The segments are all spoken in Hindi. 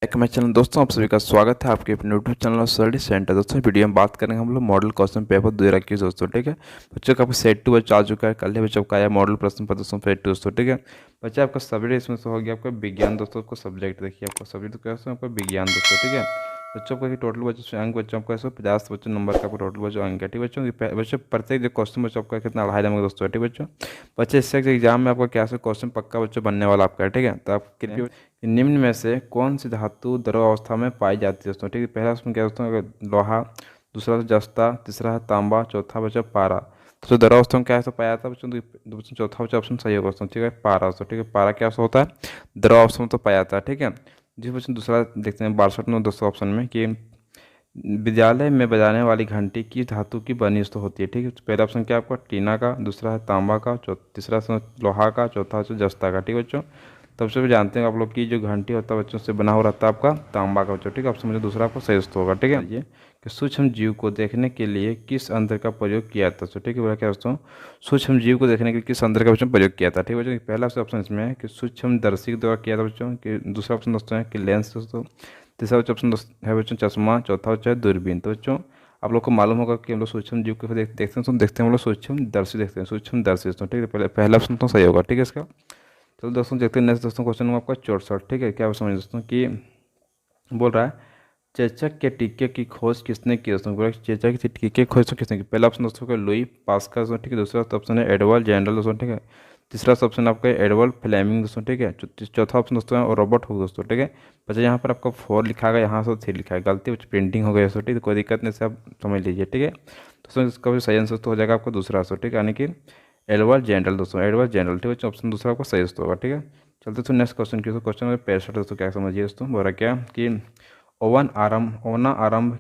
एक मैं चैनल दोस्तों आप सभी का स्वागत है आपके अपने यूट्यूब चैनल स्टडी सेंटर। दोस्तों वीडियो में बात करेंगे हम लोग मॉडल क्वेश्चन पेपर 2021 दोस्तों। ठीक है बच्चों का आपका सेट 2 बच्चा आ चुका है। कल ही बच्चों का आया मॉडल प्रश्न पत्र दोस्तों सेट 2 दोस्तों। ठीक है बच्चा आपका सब्जेक्ट इसमें से हो गया आपका विज्ञान दोस्तों। को सब्जेक्ट देखिए आपका सब्जेक्ट कैसे आपका विज्ञान दोस्तों। ठीक है बच्चों का टोटल बच्चों से अंक बच्चों का 150 बच्चों नंबर का टोटल बच्चों अंक है। ठीक है बच्चों प्रत्येक जो क्वेश्चन बच्चों आपका कितना 2.5 नंबर दोस्तों। ठीक है बच्चे इससे एग्जाम में आपका क्या क्वेश्चन पक्का बच्चों बनने वाला आपका है। ठीक है तो आप कृपया निम्न में से कौन सी धातु द्रव अवस्था में पाई जाती है दोस्तों। ठीक है पहला उसमें क्या दोस्तों लोहा, दूसरा जस्ता, तीसरा है तांबा, चौथा बचा पारा। तो द्रव अवस्था में क्या है पाया जाता है बच्चों। तो बच्चों चौथा बच्चा ऑप्शन सही होगा दोस्तों। ठीक है पारा दोस्तों। ठीक है पारा क्या होता है द्रव अवस्था में तो पाया जाता है। ठीक है जिस बच्चों दूसरा देखते हैं 62 में दोस्तों ऑप्शन में कि विद्यालय में बजाने वाली घंटी किस धातु की बनी तो होती है। ठीक है पहला ऑप्शन क्या आपका टीना का, दूसरा है तांबा का, तीसरा लोहा का, चौथा जस्ता का। ठीक है बच्चों तब से भी जानते हैं आप लोग की जो घंटी होता है बच्चों से बना हुआ रहता है आपका तांबा का बच्चों। ठीक है ऑप्शन मुझे दूसरा आपको सही होगा। ठीक है ये कि सूक्ष्म जीव को देखने के लिए किस अंतर का प्रयोग किया था दोस्तों। ठीक है बोला क्या दोस्तों सूक्ष्म जीव को देखने के लिए किस अंतर का बच्चों प्रयोग किया था। ठीक है बच्चों पहला ऑप्शन इसमें है कि सूक्ष्म दर्शी के द्वारा किया था बच्चों। कि दूसरा ऑप्शन दोस्तों है कि लेंस दोस्तों, तीसरा ऑप्शन है बच्चों चश्मा, चौथा बच्चा है दूरबीन। तो बच्चों आप लोग को मालूम होगा कि हम लोग सूक्ष्म जीव को देखते हैं तो देखते हैं हम लोग सूक्ष्म दर्शी देखते हैं सूक्ष्म दर्शी दोस्तों। ठीक है पहला ऑप्शन तो सही होगा। ठीक है इसका चलो दोस्तों देखते हैं नेक्स्ट दोस्तों क्वेश्चन में आपका 64। ठीक है क्या समझ दोस्तों कि बोल रहा है चेचक के टीके की खोज किसने की दोस्तों। बोला चेचक के टीके की खोज तो किसने की। पहला ऑप्शन दोस्तों का लुई पास्कल दोस्तों। ठीक है दूसरा ऑप्शन है एडवर्ड जेनरल दोस्तों। ठीक है तीसरा ऑप्शन आपका एडवर्ड फ्लेमिंग दोस्तों। ठीक है चौथा ऑप्शन दोस्तों है रॉबर्ट हुक दोस्तों। ठीक है बच्चा यहाँ पर आपको 4 लिखा गया, यहाँ से 3 लिखा है, गलती बच्चे प्रिंटिंग हो गई दोस्तों। ठीक है कोई दिक्कत नहीं से आप समझ लीजिए। ठीक है दोस्तों इसका भी सही आंसर तो हो जाएगा आपको दूसरा दोस्तों। ठीक है यानी कि एडवर्ड जनरल दोस्तों, एडवर्ड जनरल। ठीक है ऑप्शन दूसरा आपका सही दोस्तों होगा। ठीक है चलते तो नेक्स्ट क्वेश्चन की क्वेश्चन नंबर 65 दोस्तों। क्या समझिए दोस्तों बोल रहा क्या कि ओवना आरंभ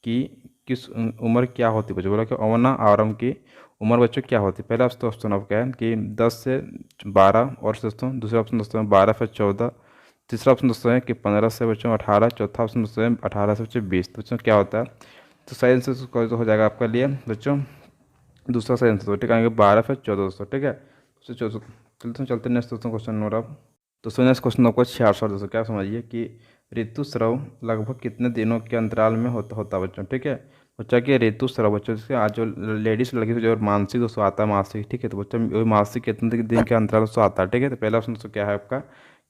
की किस उम्र क्या होती है बच्चों। बोला कि ओवना आरंभ की उम्र बच्चों क्या होती है। पहला ऑप्शन आपका है कि 10 से 12 और दोस्तों, दूसरा ऑप्शन दोस्तों 12 से 14, तीसरा ऑप्शन दोस्तों है कि 15 से बच्चों 18, चौथा ऑप्शन दोस्तों है 18 से बच्चों 20। तो बच्चों क्या होता है तो सही आंसर तो हो जाएगा आपका लिए बच्चों दूसरा सही आंसर। ठीक है 12 से 14 दोस्तों। ठीक है चलते नेक्स्ट दोस्तों क्वेश्चन नंबर आप दोस्तों नेक्स्ट क्वेश्चन आपको 66 दोस्तों। क्या समझिए कि ऋतुस्राव लगभग कितने दिनों के अंतराल में होता बच्चों। ठीक है बच्चा कि ऋतुस्राव बच्चों से आज जो लेडीज लड़की से जो मानसिक दोस्तों आता है मासिक। ठीक है तो बच्चा वही मासिक कितने दिन के अंतराल दोस्तों आता है। ठीक है तो पहला ऑप्शन दोस्तों क्या है आपका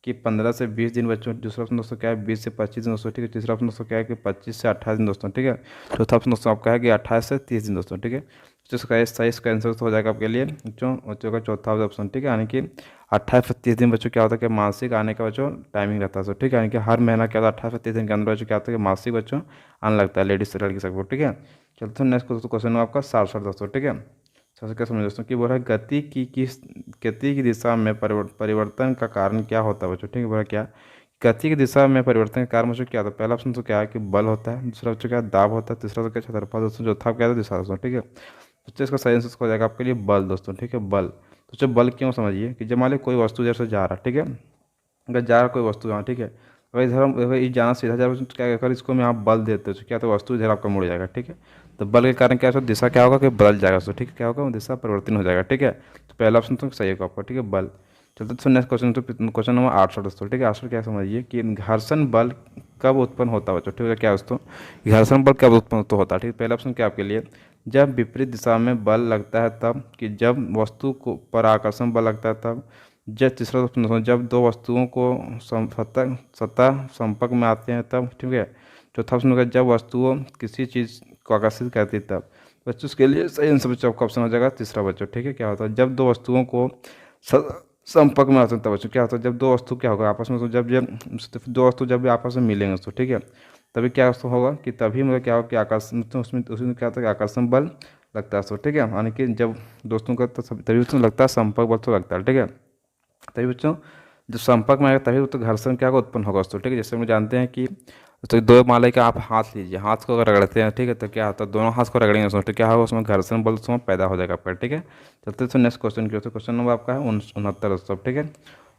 कि 15 से 20 दिन बच्चों, दूसरा ऑप्शन दोस्तों क्या है 20 से 25 दिन दोस्तों। ठीक है तीसरा ऑप्शन दोस्तों क्या है कि 25 से 28 दिन दोस्तों। ठीक है चौथा ऑप्शन दोस्तों आपका है कि 28 से 30 दिन दोस्तों। ठीक है तो इसका सही इसका आंसर तो हो जाएगा आपके लिए बच्चों का चौथा ऑप्शन। ठीक है यानी कि 28 से 30 दिन बच्चों क्या होता है कि मासिक आने का बच्चों टाइमिंग रहता है। ठीक है यानी कि हर महीना क्या होता है 28 से 30 दिन के अंदर बच्चों क्या होता है कि मासिक बच्चों आने लगता है लेडीज से लड़की सबको। ठीक है चलते हैं नेक्स्ट क्वेश्चन आपका 67 दोस्तों। ठीक है सबसे क्या समझ दोस्तों कि बोला गति की दिशा में परिवर्तन का कारण क्या होता है बच्चों। ठीक है बोला क्या गति की दिशा में परिवर्तन का कारण बच्चों क्या होता है। पहला ऑप्शन तो क्या है कि बल होता है, दूसरा बच्चों क्या दाब होता है, तीसरा तो क्या क्षेत्रफल दोस्तों, चौथा क्या है दिशा दोस्तों। ठीक है बच्चे इसका सही आंसर हो जाएगा आपके लिए बल दोस्तों। ठीक है बल तो जब बल क्यों समझिए कि जब मान लो कोई वस्तु जैसे जा रहा है। ठीक है अगर जा रहा कोई वस्तु यहाँ। ठीक है अगर इधर हम इस जाना सीधा जा रहा है तो क्या अगर इसको मैं आप बल देते हो क्या तो वस्तु इधर आपका मुड़ जाएगा। ठीक है तो बल के कारण क्या होगा दिशा क्या होगा कि बदल जाएगा दोस्तों। ठीक है क्या होगा दिशा परिवर्तन हो जाएगा। ठीक है तो पहला ऑप्शन तो सही होगा आपका। ठीक है बल चलते तो नेक्स्ट क्वेश्चन तो क्वेश्चन नंबर 68 दोस्तों। ठीक है 68 क्या समझिए कि घर्षण बल कब उत्पन्न होता है बच्चों। ठीक है क्या दोस्तों घर्षण बल कब उत्पन्न तो होता है। ठीक है पहला ऑप्शन क्या आपके लिए जब विपरीत दिशा में बल लगता है तब, कि जब वस्तु को पर आकर्षण बल लगता है तब, जब तीसरा ऑप्शन जब दो वस्तुओं को सतह सतह संपर्क में आते हैं तब। ठीक है चौथा ऑप्शन होगा जब वस्तुओं किसी चीज़ को आकर्षित करती है तब। बच्चों उसके लिए सही आंसर बच्चों आपका ऑप्शन हो जाएगा तीसरा बच्चों। ठीक है क्या होता है जब दो वस्तुओं को संपर्क में आते हैं तब बच्चों क्या होता है जब दो वस्तु क्या होगा आपस में तो जब दो वस्तु जब भी आपस में मिलेंगे तो। ठीक है तभी क्या होगा कि तभी मतलब क्या होगा कि आकर्षण तो उसमें क्या होता है आकर्षण बल लगता है। ठीक है यानी कि जब दोस्तों का तो तभी उसमें लगता है संपर्क बल तो लगता है। ठीक है तभी बच्चों जब संपर्क में आएगा तभी तो घर्षण क्या होगा उत्पन्न होगा दोस्तों। ठीक है जैसे हम जानते हैं कि तो दो मान लें कि आप हाथ लीजिए, हाथ को अगर रगड़ते हैं। ठीक है तो क्या होता है दोनों हाथ को रगड़ेंगे उसमें तो क्या होगा उसमें घर्षण बल उसमें पैदा हो जाएगा आपका। ठीक है चलते तो नेक्स्ट क्वेश्चन की होता है क्वेश्चन नंबर आपका है 69 दोस्तों। ठीक है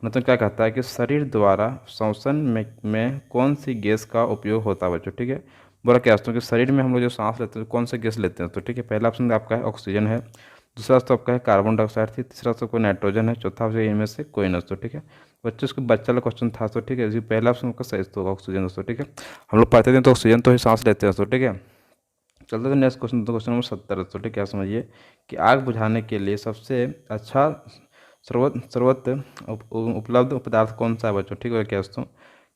69 क्या कहता है कि शरीर द्वारा श्वसन में कौन सी गैस का उपयोग होता है बच्चों। ठीक है बोला क्या दोस्तों कि शरीर में हम लोग जो सांस लेते हैं कौन सा गैस लेते हैं। तो ठीक है पहला ऑप्शन आपका है ऑक्सीजन है, दूसरा तो आपका है कार्बन डाइऑक्साइड थी, तीसरा तो कोई नाइट्रोजन है, चौथा से इनमें से कोई ना। तो ठीक है बच्चों उसका बच्चा वाला क्वेश्चन था। तो ठीक है, इसकी पहला ऑप्शन आपका सही होगा ऑक्सीजन दोस्तों। ठीक है, हम लोग पढ़ते थे तो ऑक्सीजन तो ही सांस लेते हैं दोस्तों। ठीक है, चलते थे नेक्स्ट क्वेश्चन, तो क्वेश्चन नंबर 70 दोस्तों। ठीक है, क्या समझिए कि आग बुझाने के लिए सबसे अच्छा सर्वोत्त उपलब्ध पदार्थ कौन सा है बच्चों। ठीक है, क्या दोस्तों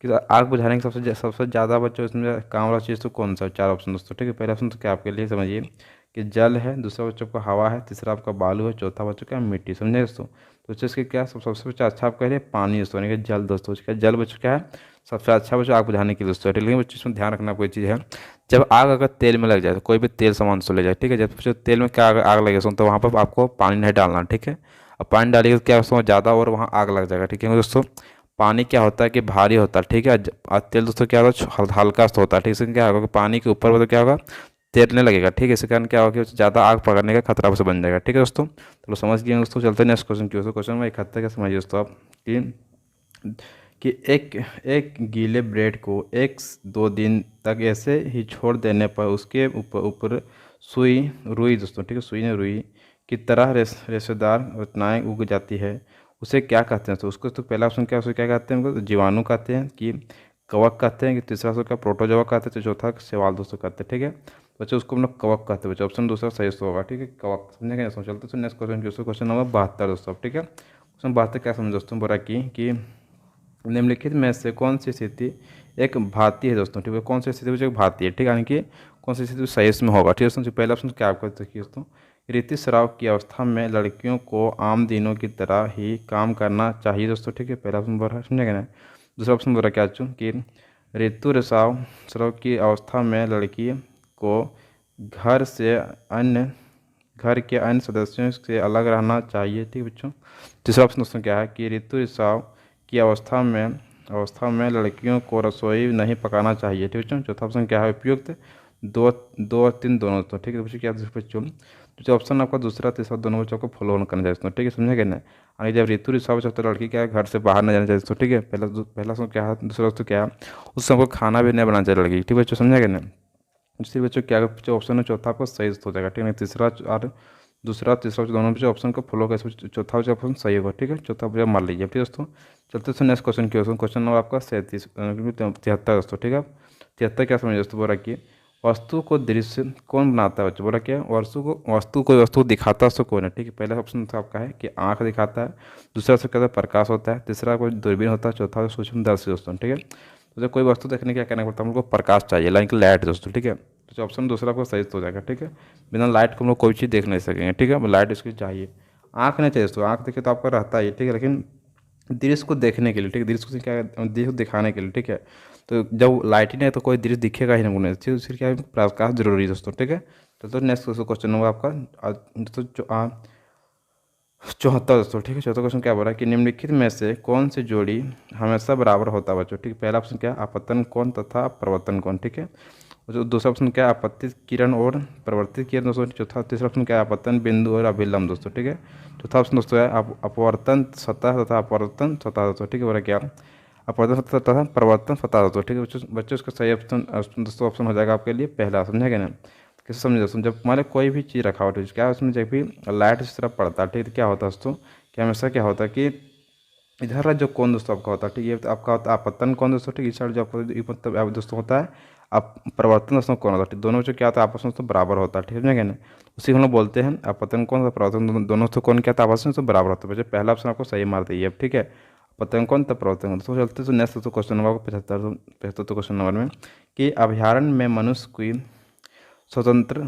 कि आग बुझाने की सबसे ज़्यादा बच्चों इसमें काम वाला चीज़ तो कौन सा है। 4 ऑप्शन दोस्तों। ठीक है, पहला ऑप्शन तो क्या आपके लिए समझिए कि जल है, दूसरा बच्चों का हवा है, तीसरा आपका बालू है, चौथा बच्चों का मिट्टी। समझे दोस्तों, तो बच्चों इसके क्या सबसे अच्छा आप कह रहे हैं पानी दोस्तों, यानी कि जल दोस्तों। इसका जल बच्चों क्या है सबसे अच्छा बच्चों आग बुझाने के लिए दोस्तों। लेकिन बच्चों इसमें ध्यान रखना कोई चीज़ है, जब आग अगर तेल में लग जाए तो कोई भी तेल सामान से ले जाए। ठीक है, जब बच्चों तेल में क्या आग लगे तो वहाँ पर आपको पानी नहीं डालना। ठीक है, अब पानी डालिएगा तो क्या उसमें ज़्यादा और वहाँ आग लग जाएगा। ठीक है दोस्तों, पानी क्या होता है कि भारी होता है। ठीक है, और तेल दोस्तों क्या होता है हल्का सा होता है। ठीक है, इससे क्या होगा कि पानी के ऊपर तो क्या होगा तैरने लगेगा। ठीक है, इसके कारण क्या होगा कि ज़्यादा आग पकड़ने का खतरा उसे बन जाएगा। ठीक है दोस्तों, तो समझ गए दोस्तों। चलते हैं नेक्स्ट क्वेश्चन की ओर। क्वेश्चन में 71 का समझिए दोस्तों आप कि एक एक गीले ब्रेड को 1-2 दिन तक ऐसे ही छोड़ देने पर उसके ऊपर ऊपर रुई दोस्तों। ठीक है, सुई ने रुई की तरह रेशेदार रचनाएं उग जाती है, उसे क्या कहते हैं। तो उसको तो पहला ऑप्शन क्या, उसे क्या कहते हैं, उनको जीवाणु कहते हैं कि कवक कहते हैं कि तीसरा उसका प्रोटोजोआ कहते हैं, तो चौथा शैवाल दोस्तों कहते हैं। ठीक है बच्चों, उसको हम लोग कवक कहते हैं बच्चों। ऑप्शन दूसरा सही होगा। ठीक है, कवक समझे क्या। चलते तो नेक्स्ट क्वेश्चन दोस्तों, क्वेश्चन नंबर 72 दोस्तों। ठीक है, क्वेश्चन 72 क्या समझ दोस्तों, बोला कि निम्नलिखित में से कौन सी स्थिति एक भाती है दोस्तों। ठीक है, कौन सी स्थिति बच्चों भाती है। ठीक है, यानी कि कौन सी स्थिति सही इसमें होगा। ठीक है दोस्तों, पहला ऑप्शन क्या आपका देखिए दोस्तों, ऋतुस्राव की अवस्था में लड़कियों को आम दिनों की तरह ही काम करना चाहिए दोस्तों। ठीक है, पहला ऑप्शन बोला समझेगा ना। दूसरा ऑप्शन बोला क्या बच्चों कि ऋतुस्राव की अवस्था में लड़की को घर के अन्य सदस्यों से अलग रहना चाहिए। ठीक है बच्चों। तीसरा ऑप्शन दोस्तों क्या है कि ऋतुस्राव की अवस्था में लड़कियों को रसोई नहीं पकाना चाहिए। ठीक है, चौथा ऑप्शन क्या है उपयुक्त दो और तीन दोनों दोस्तों। ठीक है बच्चों, क्या बच्चों जो ऑप्शन आपका दूसरा तीसरा दोनों बच्चों को फॉलो करना चाहिए दोस्तों। ठीक है, समझे क्या ना। और जब ऋतु रिसाव बच्चा तो लड़की क्या है घर से बाहर नहीं जाना चाहिए दोस्तों। ठीक है, पहला ऑप्शन क्या है, दूसरा दोस्तों क्या है उस सबको खाना भी नहीं बनाना चाहिए लड़की। ठीक है बच्चों, समझे क्या ना। इसलिए बच्चों क्या जो ऑप्शन है चौथा आपको सही हो जाएगा। ठीक है, तीसरा और दूसरा तीसरा दोनों बच्चों ऑप्शन को फॉलो कर चौथा बच्चा ऑप्शन सही होगा। ठीक है, चौथा बच्चा मान लीजिए। ठीक है दोस्तों, चलते दोस्तों नेक्स्ट क्वेश्चन की क्वेश्चन नंबर आपका 73 दोस्तों। ठीक है, 73 क्या समझिए दोस्तों, बोला कि वस्तु को दृश्य कौन बनाता है बच्चों। बोला क्या कोई वस्तु दिखाता है उसको कौन है। ठीक है, पहला ऑप्शन तो आपका है कि आँख दिखाता है, दूसरा से कहता है प्रकाश होता है, तीसरा कोई दूरबीन होता है, चौथा सूक्ष्मदर्शी दोस्तों। ठीक है, तो जब कोई वस्तु देखने क्या करना पड़ता है हमको प्रकाश चाहिए, लाइक लाइट दोस्तों। ठीक है, तो ऑप्शन दूसरा आपको सही हो जाएगा। ठीक है, बिना लाइट को हम लोग कोई चीज़ देख नहीं सकेंगे। ठीक है, लाइट इसकी चाहिए, आँख नहीं चाहिए दोस्तों। आँख देखे तो आपका रहता ही। ठीक है, लेकिन दृश्य को देखने के लिए। ठीक है, दृश्य को क्या दृश्य दिखाने के लिए। ठीक है, तो जब लाइट ही नहीं है तो कोई दृश्य दिखेगा ही नहीं। फिर क्या है प्रकाश जरूरी है दोस्तों। ठीक है, तो नेक्स्ट क्वेश्चन होगा आपका दोस्तों 74 दोस्तों। ठीक है, चौथा क्वेश्चन क्या बोला कि निम्नलिखित में से कौन सी जोड़ी हमेशा बराबर होता है बच्चों। ठीक है, पहला ऑप्शन क्या आपतन कोण तथा प्रवर्तन कोण। ठीक है, दूसरा ऑप्शन क्या आपतित किरण और प्रवर्तित किरण दोस्तों। चौथा तीसरा ऑप्शन क्या आपतन बिंदु और अभिलंब दोस्तों। ठीक है, चौथा ऑप्शन दोस्तों है अपवर्तन सतह तथा अपवर्तन सतह दोस्तों। ठीक है, बोला क्या अपवर्तन सतह तथा प्रवर्तन सतह दोस्तों। ठीक है बच्चों उसका सही ऑप्शन दोस्तों ऑप्शन हो जाएगा आपके लिए पहला। समझेगा ना, कैसे समझे दोस्तों, जब मान कोई भी चीज़ रखा हो तो क्या उसमें जब भी लाइट इस तरफ पड़ता है। ठीक है, तो क्या होता है दोस्तों कि हमेशा क्या होता है कि इधर जो कोण दोस्तों आपका होता है। ठीक है, तो आपका होता है आपतन कोण दोस्तों। ठीक है, इस साइड जो आपका मतलब दोस्तों होता है आप प्रवर्तन दोस्तों कौन होता है। दोनों बच्चों क्या होता है आपस में दोस्तों बराबर होता है। ठीक है ना, उसी को हम लोग बोलते हैं आपतन कौन प्रवर्तन दोनों दोस्तों कौन क्या था आपस में दोस्तों बराबर होता है। बच्चों पहला ऑप्शन आपको सही मार दिए। अब ठीक है, पतंग कौन तब प्रवर्तन कौन। तो चलते तो नेक्स्ट दोस्तों क्वेश्चन नंबर 75 क्वेश्चन नंबर में कि अभ्यारण्य में मनुष्य की स्वतंत्र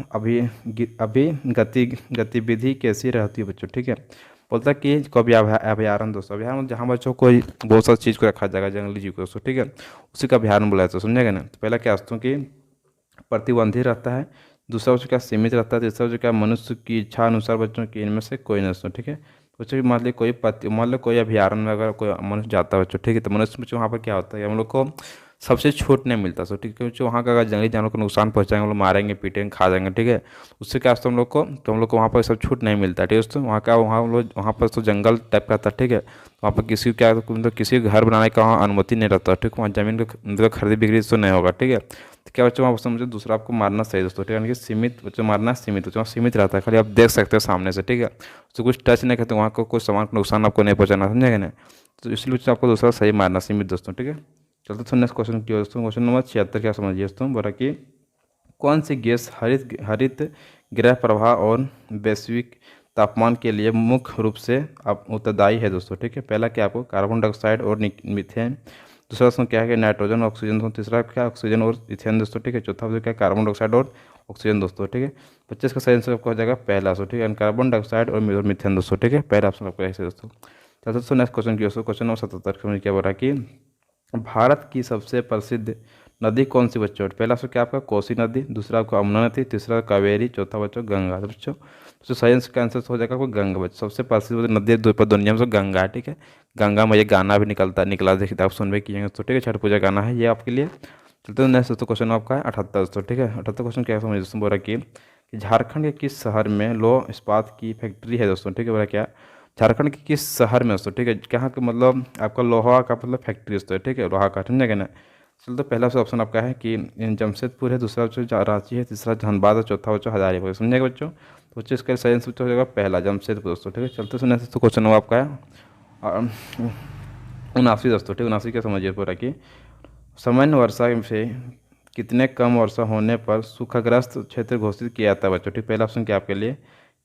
गतिविधि कैसी रहती है बच्चों। ठीक है, बोलता है कि कभी अभ्यारण्य दोस्तों, अभ्यारण्य जहाँ बच्चों को बहुत सारी चीज़ को रखा जाएगा जंगली जीव को दोस्तों। ठीक है, उसी का अभ्यारण्य बुलाया तो समझेगा ना। तो पहला क्या दोस्तों कि प्रतिबंधित रहता है, दूसरा बच्चों क्या सीमित रहता है, तीसरा बच्चों क्या मनुष्य की इच्छा अनुसार बच्चों की इनमें से कोई नहीं दोस्तों। ठीक है, बच्चों की मान लो कोई अभ्यारण्य में अगर कोई मनुष्य जाता है बच्चों। ठीक है, तो मनुष्य बच्चों वहाँ पर क्या होता है हम लोग को सबसे छूट नहीं मिलता सो। ठीक है बच्चों, वहाँ का अगर जंगली जानवर को नुकसान पहुँचाएंगे हम लोग मारेंगे पीटेंगे खा जाएंगे। ठीक है, उससे क्या दोस्तों हम लोग को वहाँ पर सब छूट नहीं मिलता। ठीक है दोस्तों, वहाँ हम लोग वहाँ पर तो जंगल टाइप का था। ठीक है, वहाँ पर किसी क्या मतलब किसी घर बनाने का वहाँ अनुमति नहीं रहता। ठीक है, वहाँ जमीन का मतलब खरीदी बिक्री तो नहीं होगा। ठीक है, तो क्या बच्चों वहाँ समझो दूसरा आपको मारना सही दोस्तों। ठीक है, यानी कि सीमित बच्चों मारना सीमित बच्चों सीमित रहता है, खाली आप देख सकते हो सामने से। ठीक है, तो कुछ टच नहीं करते, वहाँ को कोई सामान को नुकसान आपको नहीं पहुँचाना। समझेगा ना, तो इसलिए बच्चों आपको दूसरा सही मारना सीमित दोस्तों, ठीक है। चलते तो नेक्स्ट क्वेश्चन की ओर दोस्तों। क्वेश्चन नंबर 76 क्या समझिए दोस्तों, बोला कि कौन सी गैस हरित हरित गृह प्रवाह और वैश्विक तापमान के लिए मुख्य रूप से आप उत्तरदायी है दोस्तों, ठीक है। पहला क्या आपको कार्बन डाइऑक्साइड और मीथेन, दूसरा दोस्तों क्या है कि नाइट्रोजन ऑक्सीजन दोस्तों, तीसरा क्या ऑक्सीजन और इथेन दोस्तों, ठीक है। चौथा दोस्तों क्या कार्बन डाइऑक्साइड और ऑक्सीजन दोस्तों, ठीक है। 25 का सही आंसर आपका हो जाएगा पहला दोस्तों, ठीक है, कार्बन डाइऑक्साइड और मीथेन दोस्तों, ठीक है। पहला ऑप्शन आपका ऐसे दोस्तों। चलो दोस्तों नेक्स्ट क्वेश्चन की दोस्तों। क्वेश्चन नंबर 77 में क्या बोल रहा है कि भारत की सबसे प्रसिद्ध नदी कौन सी बच्चों? पहला ऑप्शन क्या आपका कोसी नदी, दूसरा आपका यमुना नदी, तीसरा कावेरी, चौथा बच्चों गंगा। तो बच्चों तो साइंस का आंसर हो जाएगा आपको गंगा बच्चों। सबसे प्रसिद्ध नदी दुनिया में तो गंगा है, ठीक है। गंगा में ये गाना भी निकला देखिए आप सुन भी किए दोस्तों, ठीक है। छठ पूजा गाना है ये आपके लिए। चलते हैं नेक्स्ट दोस्तों। क्वेश्चन आपका है 78 दोस्तों, ठीक है। 78 क्वेश्चन क्या समझ दोस्तों, बोल रहा कि झारखंड के किस शहर में लौह इस्पात की फैक्ट्री है दोस्तों, ठीक है। बोला क्या झारखंड के किस शहर में दोस्तों, ठीक है। कहाँ के मतलब आपका लोहा का मतलब फैक्ट्री दोस्तों, ठीक है, लोहा का, समझेगा ना। चलो तो पहला ऑप्शन आपका है कि जमशेदपुर है, दूसरा बच्चों रांची है, तीसरा धनबाद और चौथा बच्चों हजारीबाग, समझेगा बच्चों। तो बच्चों इसका सही आंसर हो जाएगा पहला जमशेदपुर दोस्तों, ठीक है। चलते सुनने तो क्वेश्चन वो आपका है 79 दोस्तों, ठीक है। 79 क्या समझिए पूरा कि सामान्य वर्षा से कितने कम वर्षा होने पर सूखाग्रस्त क्षेत्र घोषित किया जाता है बच्चों, ठीक। पहला ऑप्शन क्या आपके लिए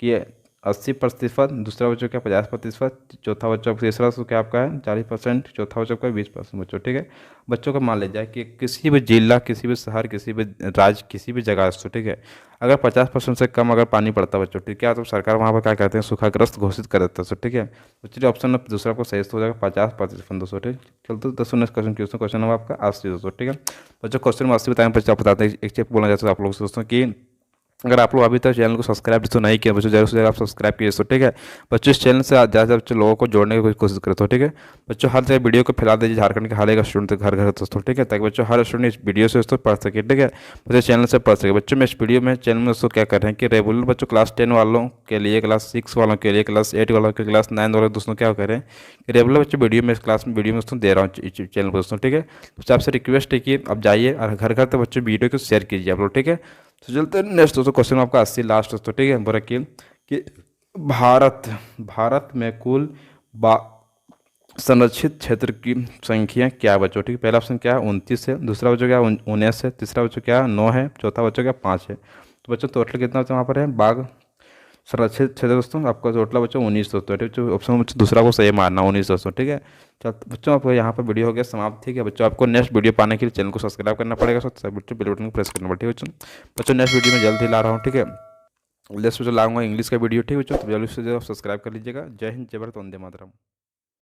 कि 80%, दूसरा बच्चों क्या 50%, चौथा बच्चों तीसरा तो क्या आपका है 40%, चौथा बच्चों का 20% बच्चों, ठीक है। बच्चों का मान लिया जाए कि किसी भी जिला, किसी भी शहर, किसी भी राज्य, किसी भी जगह दोस्तों, ठीक है, अगर 50% से कम अगर पानी पड़ता है बच्चों, ठीक है, तो सरकार वहाँ पर क्या कहते हैं सूखाग्रस्त घोषित कर देता है दोस्तों, ठीक है। तो चलिए ऑप्शन दूसरा आपको सही हो जाएगा 50% दोस्तों, ठीक। चलते दोस्तों next question question question number आपका 80 दोस्तों, ठीक है। बच्चों क्वेश्चन में 80 बताएंगे बच्चों आप बताते हैं एक चीज बोलना चाहते हैं आप लोग से दोस्तों कि अगर आप लोग अभी तक चैनल को सब्सक्राइब तो नहीं किया बच्चों, जरूर से जरूर आप सब्सक्राइब कीजिए दोस्तों, ठीक है। बच्चों इस चैनल से ज़्यादा से बच्चों लोगों को जोड़ने की कोशिश करते हो, ठीक है। बच्चों हर जगह वीडियो को फैला दीजिए झारखंड के हर एक स्टूडेंट तक घर घर दोस्तों, ठीक है, ताकि बच्चों हर स्टूडेंट इस वीडियो से दोस्तों पढ़ सके, ठीक है, बच्चों चैनल से पढ़ सके। बच्चों में इस वीडियो में चैनल में दोस्तों क्या कर रहे हैं कि रेगुलर बच्चों क्लास 10 वालों के लिए, क्लास 6 वालों के लिए, क्लास 8 वालों के, क्लास 9 वालों दोस्तों क्या कर रहे हैं कि रेगुलर बच्चों वीडियो में इस क्लास में वीडियो में दोस्तों दे रहा हूँ चैनल पर दोस्तों, ठीक है। तो आपसे रिक्वेस्ट है कि आप जाइए और घर घर तक बच्चों वीडियो को शेयर कीजिए आप लोग, ठीक है। तो चलते हैं नेक्स्ट दोस्तों। क्वेश्चन आपका 80 लास्ट दोस्तों, ठीक है। बोला कि भारत भारत में कुल संरक्षित क्षेत्र की संख्या क्या बच्चों, ठीक है। पहला ऑप्शन क्या है 29 है, दूसरा बच्चों क्या 19 है, तीसरा बच्चों क्या 9 है, चौथा बच्चों क्या 5 है। तो बच्चों टोटल कितना बच्चों वहाँ पर है बाघ संरक्षित क्षेत्र दोस्तों, आपका टोटल बच्चों 19 दोस्तों, ठीक है। ऑप्शन बच्चों दूसरा को सही मारना 19 दोस्तों, ठीक है। चल बच्चों आपको यहाँ पर वीडियो हो गया समाप्त, ठीक है। बच्चों आपको नेक्स्ट वीडियो पाने के लिए चैनल को सब्सक्राइब करना पड़ेगा बच्चों, बेल बटन को प्रेस करना पड़ेगा, ठीक है बच्चों। नेक्स्ट वीडियो में जल्द ही ला रहा हूँ, ठीक है। नेक्स्ट वीडियो लाऊंगा इंग्लिश का वीडियो, ठीक है बच्चों, तो जल्दी से सब्सक्राइब कर लीजिएगा। जय हिंद, जय भारत, वंदे मातरम।